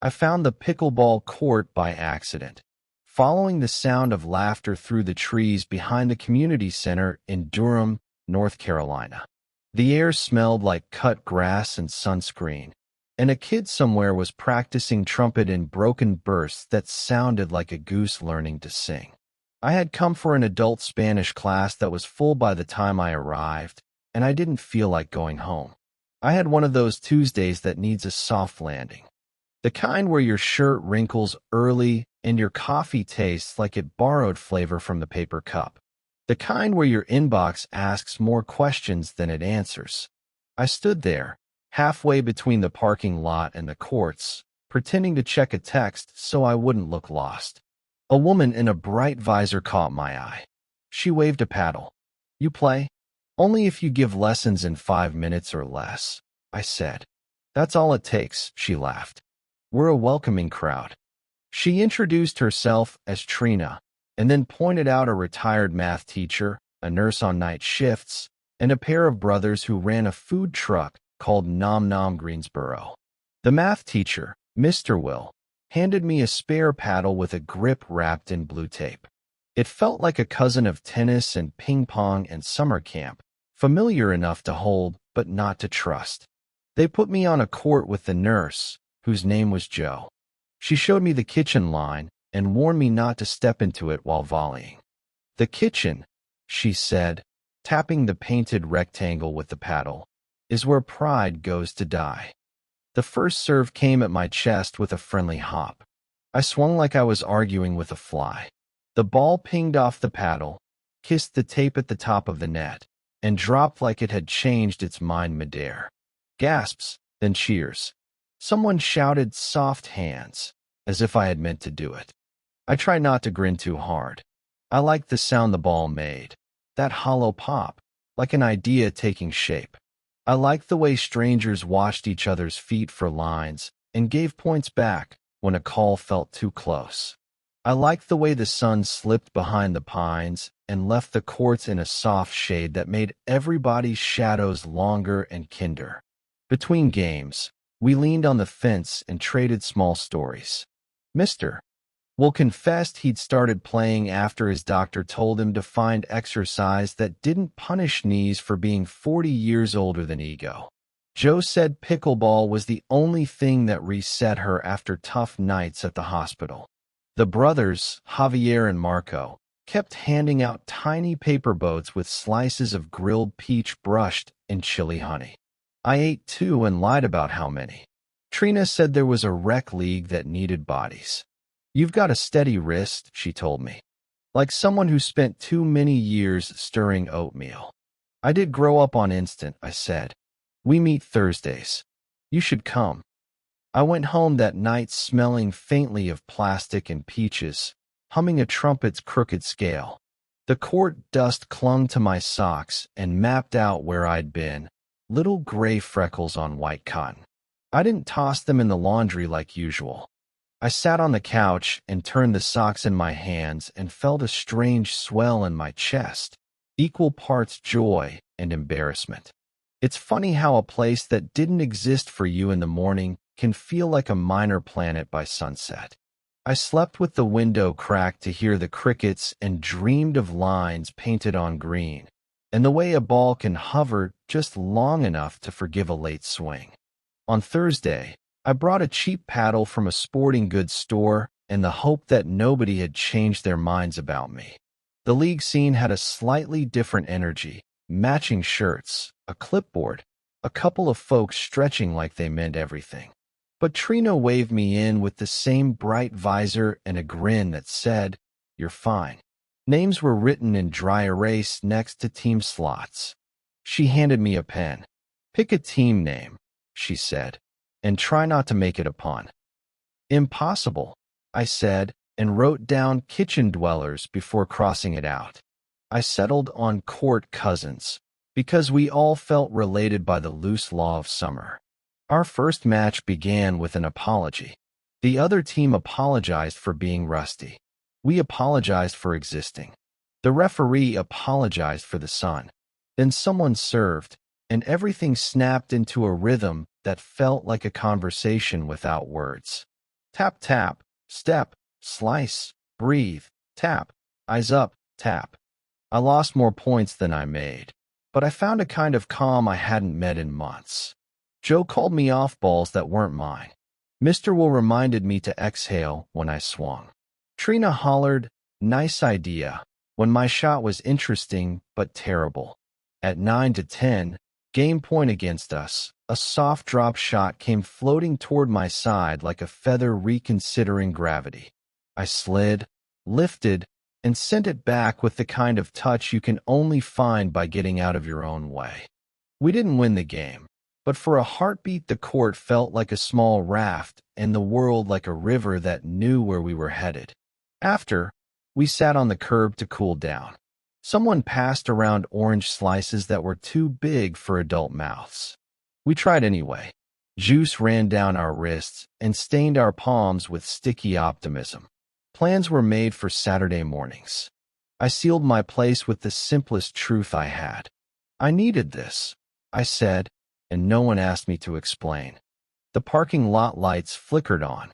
I found the pickleball court by accident, following the sound of laughter through the trees behind the community center in Durham, North Carolina. The air smelled like cut grass and sunscreen, and a kid somewhere was practicing trumpet in broken bursts that sounded like a goose learning to sing. I had come for an adult Spanish class that was full by the time I arrived, and I didn't feel like going home. I had one of those Tuesdays that needs a soft landing. The kind where your shirt wrinkles early and your coffee tastes like it borrowed flavor from the paper cup. The kind where your inbox asks more questions than it answers. I stood there, halfway between the parking lot and the courts, pretending to check a text so I wouldn't look lost. A woman in a bright visor caught my eye. She waved a paddle. "You play?" "Only if you give lessons in 5 minutes or less," I said. "That's all it takes," she laughed. "We're a welcoming crowd." She introduced herself as Trina, and then pointed out a retired math teacher, a nurse on night shifts, and a pair of brothers who ran a food truck called Nom Nom Greensboro. The math teacher, Mr. Will, handed me a spare paddle with a grip wrapped in blue tape. It felt like a cousin of tennis and ping pong and summer camp, familiar enough to hold but not to trust. They put me on a court with the nurse, whose name was Jo. She showed me the kitchen line and warned me not to step into it while volleying. "The kitchen," she said, tapping the painted rectangle with the paddle, "is where pride goes to die." The first serve came at my chest with a friendly hop. I swung like I was arguing with a fly. The ball pinged off the paddle, kissed the tape at the top of the net, and dropped like it had changed its mind midair. Gasps, then cheers. Someone shouted "soft hands," as if I had meant to do it. I tried not to grin too hard. I liked the sound the ball made, that hollow pop, like an idea taking shape. I liked the way strangers watched each other's feet for lines and gave points back when a call felt too close. I liked the way the sun slipped behind the pines and left the courts in a soft shade that made everybody's shadows longer and kinder. Between games, we leaned on the fence and traded small stories. Mr. Will confessed he'd started playing after his doctor told him to find exercise that didn't punish knees for being 40 years older than ego. Jo said pickleball was the only thing that reset her after tough nights at the hospital. The brothers, Javier and Marco, kept handing out tiny paper boats with slices of grilled peach brushed in chili honey. I ate 2 and lied about how many. Trina said there was a rec league that needed bodies. "You've got a steady wrist," she told me, "like someone who spent too many years stirring oatmeal." "I did grow up on instant," I said. "We meet Thursdays. You should come." I went home that night smelling faintly of plastic and peaches, humming a trumpet's crooked scale. The court dust clung to my socks and mapped out where I'd been, little gray freckles on white cotton. I didn't toss them in the laundry like usual. I sat on the couch and turned the socks in my hands and felt a strange swell in my chest, equal parts joy and embarrassment. It's funny how a place that didn't exist for you in the morning can feel like a minor planet by sunset. I slept with the window cracked to hear the crickets and dreamed of lines painted on green, and the way a ball can hover just long enough to forgive a late swing. On Thursday, I brought a cheap paddle from a sporting goods store in the hope that nobody had changed their minds about me. The league scene had a slightly different energy, matching shirts, a clipboard, a couple of folks stretching like they meant everything. But Trina waved me in with the same bright visor and a grin that said, "You're fine." Names were written in dry erase next to team slots. She handed me a pen. "Pick a team name," she said, "and try not to make it a pun." "Impossible," I said, and wrote down Kitchen Dwellers before crossing it out. I settled on Court Cousins, because we all felt related by the loose law of summer. Our first match began with an apology. The other team apologized for being rusty. We apologized for existing. The referee apologized for the sun. Then someone served, and everything snapped into a rhythm that felt like a conversation without words. Tap, tap, step, slice, breathe, tap, eyes up, tap. I lost more points than I made, but I found a kind of calm I hadn't met in months. Joe called me off balls that weren't mine. Mr. Will reminded me to exhale when I swung. Trina hollered, "Nice idea," when my shot was interesting but terrible. At 9-10, game point against us, a soft drop shot came floating toward my side like a feather reconsidering gravity. I slid, lifted, and sent it back with the kind of touch you can only find by getting out of your own way. We didn't win the game, but for a heartbeat the court felt like a small raft and the world like a river that knew where we were headed. After, we sat on the curb to cool down. Someone passed around orange slices that were too big for adult mouths. We tried anyway. Juice ran down our wrists and stained our palms with sticky optimism. Plans were made for Saturday mornings. I sealed my place with the simplest truth I had. I needed this, I said, and no one asked me to explain. The parking lot lights flickered on.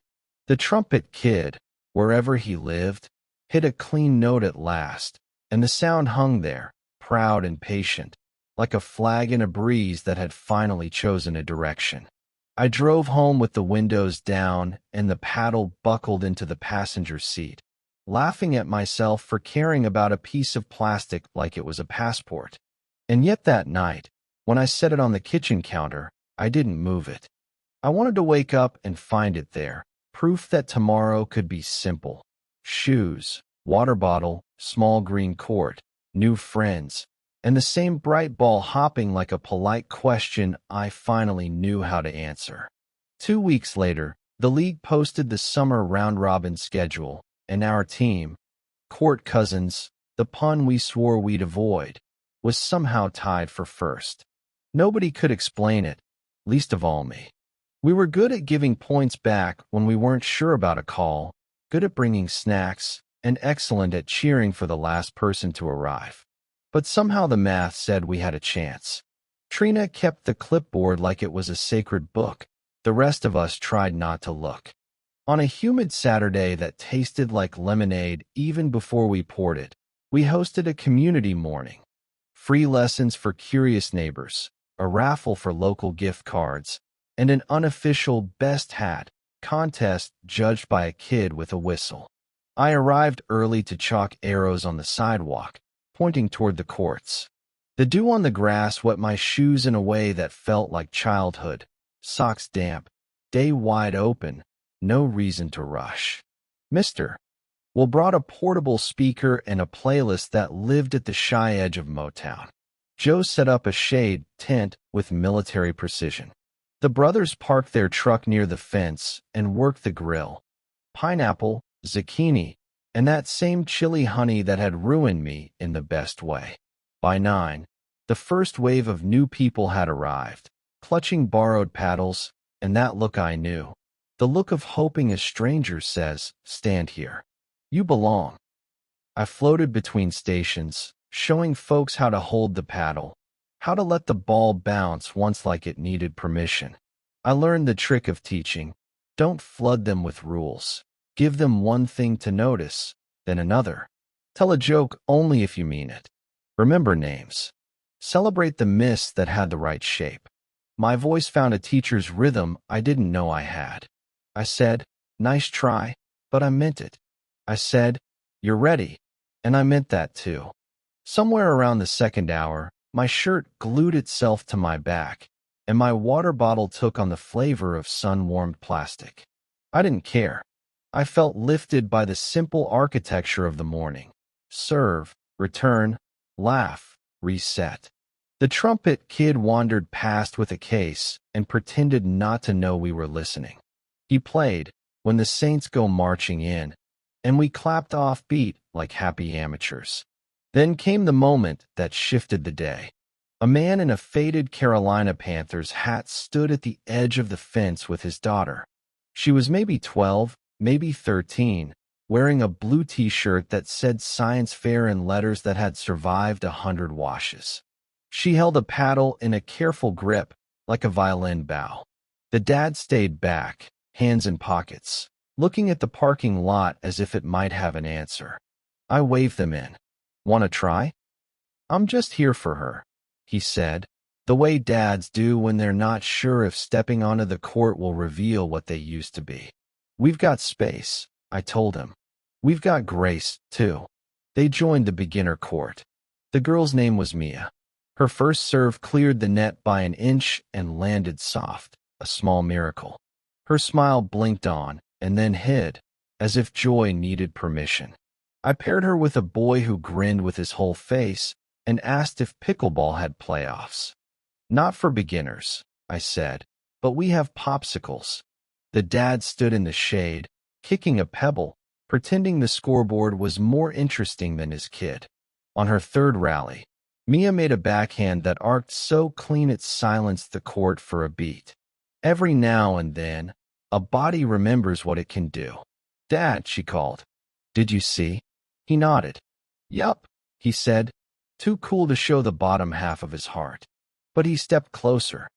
The trumpet kid, wherever he lived, hit a clean note at last, and the sound hung there, proud and patient, like a flag in a breeze that had finally chosen a direction. I drove home with the windows down and the paddle buckled into the passenger seat, laughing at myself for caring about a piece of plastic like it was a passport. And yet that night, when I set it on the kitchen counter, I didn't move it. I wanted to wake up and find it there, proof that tomorrow could be simple. Shoes, water bottle, small green court, new friends, and the same bright ball hopping like a polite question I finally knew how to answer. 2 weeks later, the league posted the summer round-robin schedule, and our team, Court Cousins, the pun we swore we'd avoid, was somehow tied for first. Nobody could explain it, least of all me. We were good at giving points back when we weren't sure about a call, good at bringing snacks, and excellent at cheering for the last person to arrive. But somehow the math said we had a chance. Trina kept the clipboard like it was a sacred book. The rest of us tried not to look. On a humid Saturday that tasted like lemonade even before we poured it, we hosted a community morning. Free lessons for curious neighbors, a raffle for local gift cards, and an unofficial best hat contest judged by a kid with a whistle. I arrived early to chalk arrows on the sidewalk, pointing toward the courts. The dew on the grass wet my shoes in a way that felt like childhood. Socks damp, day wide open, no reason to rush. Mr. Will brought a portable speaker and a playlist that lived at the shy edge of Motown. Joe set up a shade tent with military precision. The brothers parked their truck near the fence and worked the grill. Pineapple, zucchini, and that same chili honey that had ruined me in the best way. By 9, the first wave of new people had arrived, clutching borrowed paddles, and that look I knew. The look of hoping a stranger says, "Stand here. You belong." I floated between stations, showing folks how to hold the paddle, how to let the ball bounce once like it needed permission. I learned the trick of teaching. Don't flood them with rules. Give them one thing to notice, then another. Tell a joke only if you mean it. Remember names. Celebrate the miss that had the right shape. My voice found a teacher's rhythm I didn't know I had. I said, "Nice try," but I meant it. I said, "You're ready," and I meant that too. Somewhere around the second hour, my shirt glued itself to my back, and my water bottle took on the flavor of sun-warmed plastic. I didn't care. I felt lifted by the simple architecture of the morning. Serve, return, laugh, reset. The trumpet kid wandered past with a case and pretended not to know we were listening. He played "When the Saints Go Marching In," and we clapped off beat like happy amateurs. Then came the moment that shifted the day. A man in a faded Carolina Panthers hat stood at the edge of the fence with his daughter. She was maybe 12, maybe 13, wearing a blue t-shirt that said science fair in letters that had survived 100 washes. She held a paddle in a careful grip, like a violin bow. The dad stayed back, hands in pockets. looking at the parking lot as if it might have an answer. I waved them in. "Want to try?" "I'm just here for her," he said, the way dads do when they're not sure if stepping onto the court will reveal what they used to be. "We've got space," I told him. "We've got grace, too." They joined the beginner court. The girl's name was Mia. Her first serve cleared the net by an inch and landed soft, a small miracle. Her smile blinked on and then hid, as if joy needed permission. I paired her with a boy who grinned with his whole face and asked if pickleball had playoffs. "Not for beginners," I said, "but we have popsicles." The dad stood in the shade, kicking a pebble, pretending the scoreboard was more interesting than his kid. On her third rally, Mia made a backhand that arced so clean it silenced the court for a beat. Every now and then, a body remembers what it can do. "Dad," she called. "Did you see?" He nodded. "Yup," he said, too cool to show the bottom half of his heart. But he stepped closer.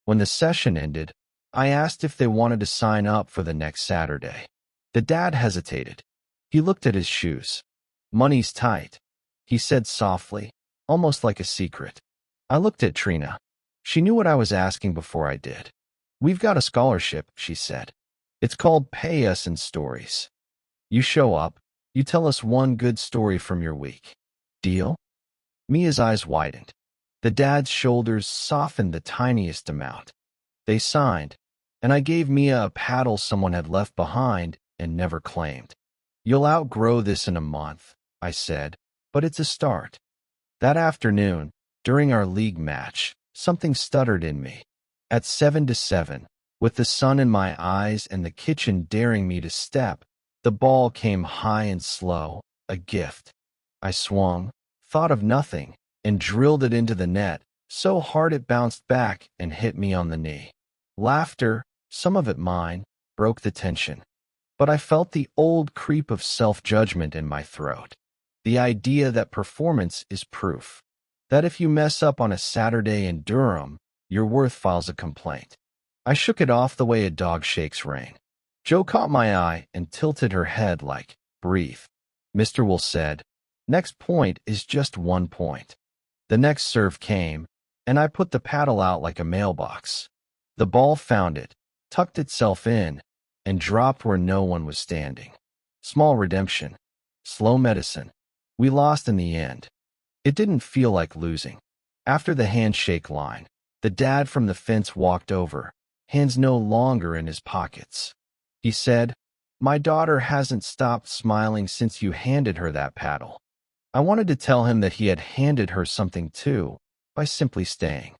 When the session ended, I asked if they wanted to sign up for the next Saturday. The dad hesitated. He looked at his shoes. "Money's tight," he said softly, almost like a secret. I looked at Trina. She knew what I was asking before I did. "We've got a scholarship," she said. "It's called Pay Us in Stories. You show up, you tell us one good story from your week. Deal?" Mia's eyes widened. The dad's shoulders softened the tiniest amount. They signed, and I gave Mia a paddle someone had left behind and never claimed. "You'll outgrow this in a month," I said, "but it's a start." That afternoon, during our league match, something stuttered in me. At 7-7, with the sun in my eyes and the kitchen daring me to step, the ball came high and slow, a gift. I swung, thought of nothing, and drilled it into the net, so hard it bounced back and hit me on the knee. Laughter, some of it mine, broke the tension. But I felt the old creep of self-judgment in my throat. The idea that performance is proof. That if you mess up on a Saturday in Durham, your worth files a complaint. I shook it off the way a dog shakes rain. Jo caught my eye and tilted her head like, "Breathe." Mr. Will said, "Next point is just 1 point." The next serve came, and I put the paddle out like a mailbox. The ball found it, tucked itself in, and dropped where no one was standing. Small redemption. Slow medicine. We lost in the end. It didn't feel like losing. After the handshake line, the dad from the fence walked over, hands no longer in his pockets. He said, "My daughter hasn't stopped smiling since you handed her that paddle." I wanted to tell him that he had handed her something too, by simply staying.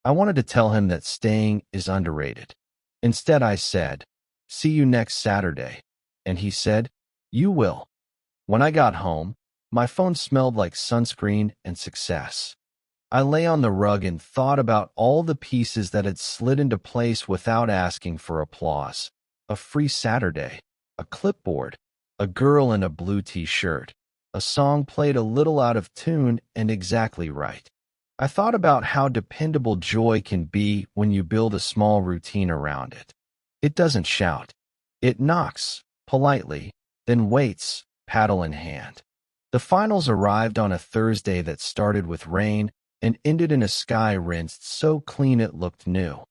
I wanted to tell him that staying is underrated. Instead, I said, "See you next Saturday." And he said, "You will." When I got home, my phone smelled like sunscreen and success. I lay on the rug and thought about all the pieces that had slid into place without asking for applause. A free Saturday, a clipboard, a girl in a blue t-shirt, a song played a little out of tune and exactly right. I thought about how dependable joy can be when you build a small routine around it. It doesn't shout. It knocks, politely, then waits, paddle in hand. The finals arrived on a Thursday that started with rain and ended in a sky rinsed so clean it looked new.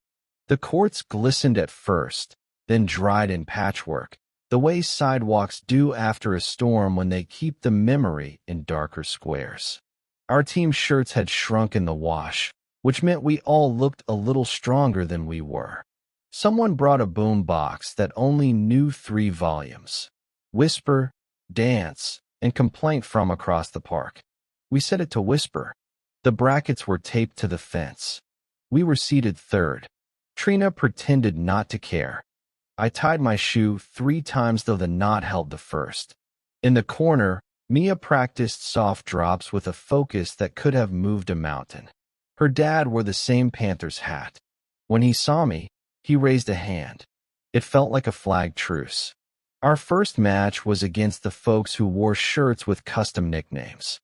The courts glistened at first, then dried in patchwork, the way sidewalks do after a storm when they keep the memory in darker squares. Our team shirts had shrunk in the wash, which meant we all looked a little stronger than we were. Someone brought a boom box that only knew 3 volumes: whisper, dance, and complaint from across the park. We set it to whisper. The brackets were taped to the fence. We were seated third. Trina pretended not to care. I tied my shoe 3 times though the knot held the first. In the corner, Mia practiced soft drops with a focus that could have moved a mountain. Her dad wore the same Panthers hat. When he saw me, he raised a hand. It felt like a flag truce. Our first match was against the folks who wore shirts with custom nicknames.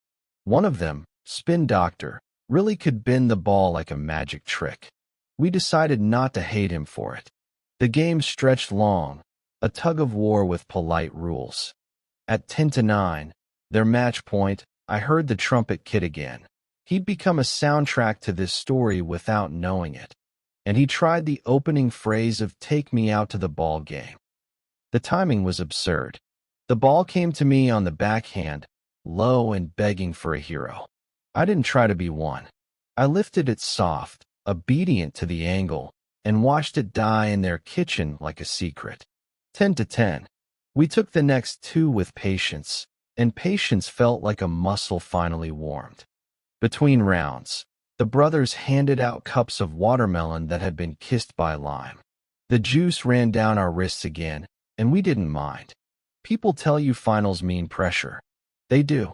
One of them, Spin Doctor, really could bend the ball like a magic trick. We decided not to hate him for it. The game stretched long, a tug of war with polite rules. At 10-9, their match point, I heard the trumpet kid again. He'd become a soundtrack to this story without knowing it, and he tried the opening phrase of "Take me out to the ball game." The timing was absurd. The ball came to me on the backhand, low and begging for a hero. I didn't try to be one. I lifted it soft, obedient to the angle, and watched it die in their kitchen like a secret. 10-10. We took the next two with patience, and patience felt like a muscle finally warmed. Between rounds, the brothers handed out cups of watermelon that had been kissed by lime. The juice ran down our wrists again, and we didn't mind. People tell you finals mean pressure. They do.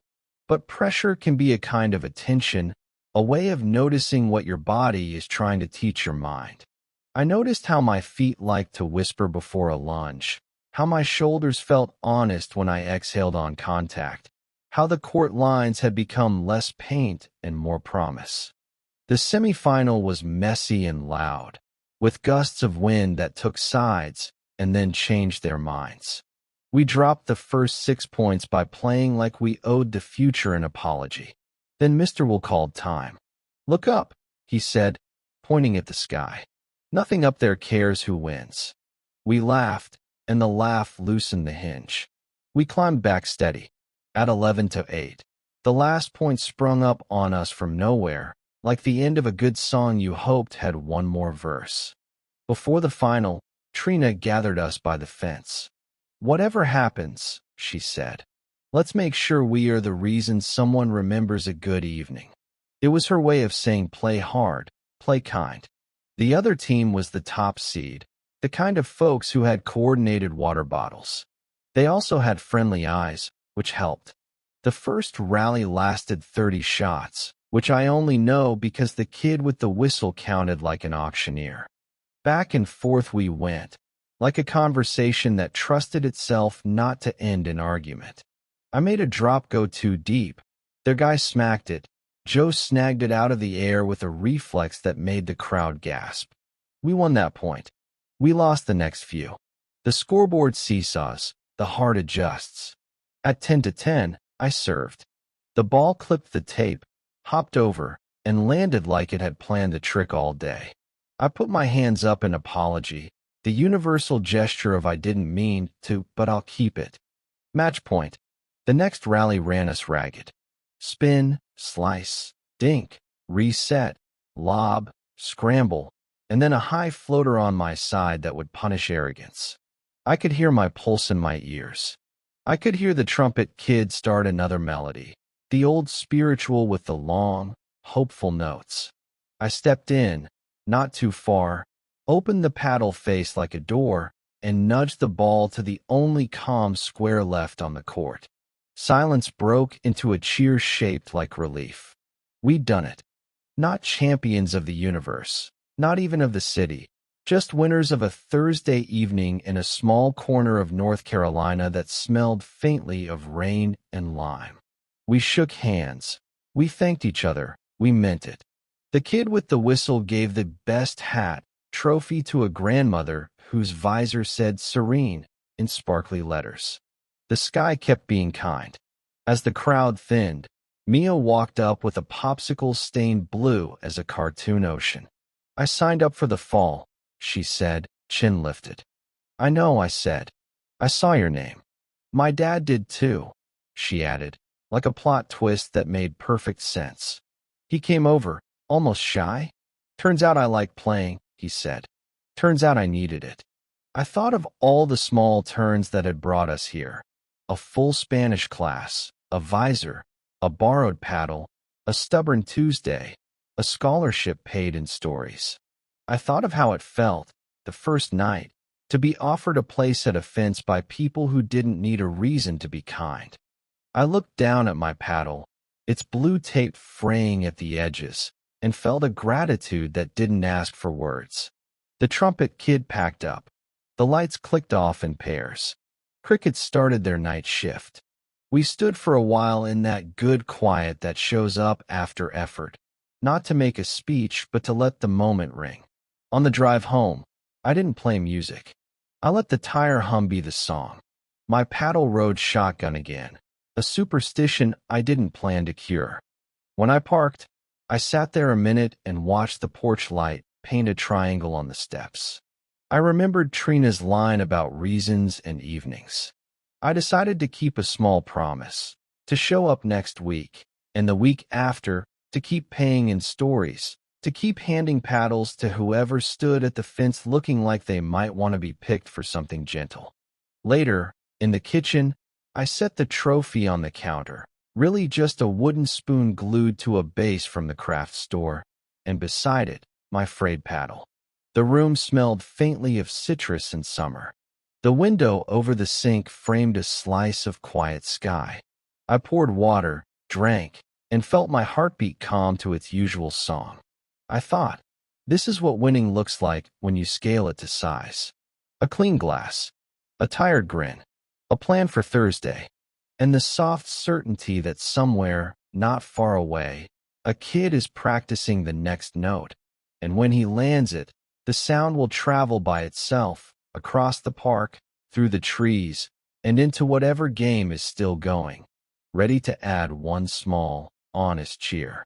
But pressure can be a kind of attention, a way of noticing what your body is trying to teach your mind. I noticed how my feet liked to whisper before a lunge, how my shoulders felt honest when I exhaled on contact, how the court lines had become less paint and more promise. The semifinal was messy and loud, with gusts of wind that took sides and then changed their minds. We dropped the first 6 points by playing like we owed the future an apology. Then Mr. Will called time. "Look up," he said, pointing at the sky. "Nothing up there cares who wins." We laughed, and the laugh loosened the hinge. We climbed back steady. At 11-8, the last point sprung up on us from nowhere, like the end of a good song you hoped had one more verse. Before the final, Trina gathered us by the fence. "Whatever happens," she said, "let's make sure we are the reason someone remembers a good evening." It was her way of saying play hard, play kind. The other team was the top seed, the kind of folks who had coordinated water bottles. They also had friendly eyes, which helped. The first rally lasted 30 shots, which I only know because the kid with the whistle counted like an auctioneer. Back and forth we went, like a conversation that trusted itself not to end in argument. I made a drop go too deep. Their guy smacked it. Joe snagged it out of the air with a reflex that made the crowd gasp. We won that point. We lost the next few. The scoreboard seesaws, the heart adjusts. At 10-10, I served. The ball clipped the tape, hopped over, and landed like it had planned the trick all day. I put my hands up in apology, the universal gesture of I didn't mean to, but I'll keep it. Match point. The next rally ran us ragged. Spin, slice, dink, reset, lob, scramble, and then a high floater on my side that would punish arrogance. I could hear my pulse in my ears. I could hear the trumpet kid start another melody, the old spiritual with the long, hopeful notes. I stepped in, not too far, opened the paddle face like a door, and nudged the ball to the only calm square left on the court. Silence broke into a cheer shaped like relief. We'd done it. Not champions of the universe, not even of the city, just winners of a Thursday evening in a small corner of North Carolina that smelled faintly of rain and lime. We shook hands. We thanked each other. We meant it. The kid with the whistle gave the best hat trophy to a grandmother whose visor said serene in sparkly letters. The sky kept being kind. As the crowd thinned, Mia walked up with a popsicle stained blue as a cartoon ocean. "I signed up for the fall," she said, chin lifted. "I know," I said. "I saw your name." "My dad did too," she added, like a plot twist that made perfect sense. "He came over, almost shy. Turns out I like playing," he said. "Turns out I needed it." I thought of all the small turns that had brought us here. A full Spanish class, a visor, a borrowed paddle, a stubborn Tuesday, a scholarship paid in stories. I thought of how it felt, the first night, to be offered a place at a fence by people who didn't need a reason to be kind. I looked down at my paddle, its blue tape fraying at the edges, and felt a gratitude that didn't ask for words. The trumpet kid packed up. The lights clicked off in pairs. Crickets started their night shift. We stood for a while in that good quiet that shows up after effort, not to make a speech but to let the moment ring. On the drive home, I didn't play music. I let the tire hum be the song. My paddle rode shotgun again, a superstition I didn't plan to cure. When I parked, I sat there a minute and watched the porch light paint a triangle on the steps. I remembered Trina's line about reasons and evenings. I decided to keep a small promise, to show up next week, and the week after, to keep paying in stories, to keep handing paddles to whoever stood at the fence looking like they might want to be picked for something gentle. Later, in the kitchen, I set the trophy on the counter, really just a wooden spoon glued to a base from the craft store, and beside it, my frayed paddle. The room smelled faintly of citrus and summer. The window over the sink framed a slice of quiet sky. I poured water, drank, and felt my heartbeat calm to its usual song. I thought, this is what winning looks like when you scale it to size. A clean glass, a tired grin, a plan for Thursday, and the soft certainty that somewhere, not far away, a kid is practicing the next note, and when he lands it, the sound will travel by itself, across the park, through the trees, and into whatever game is still going, ready to add one small, honest cheer.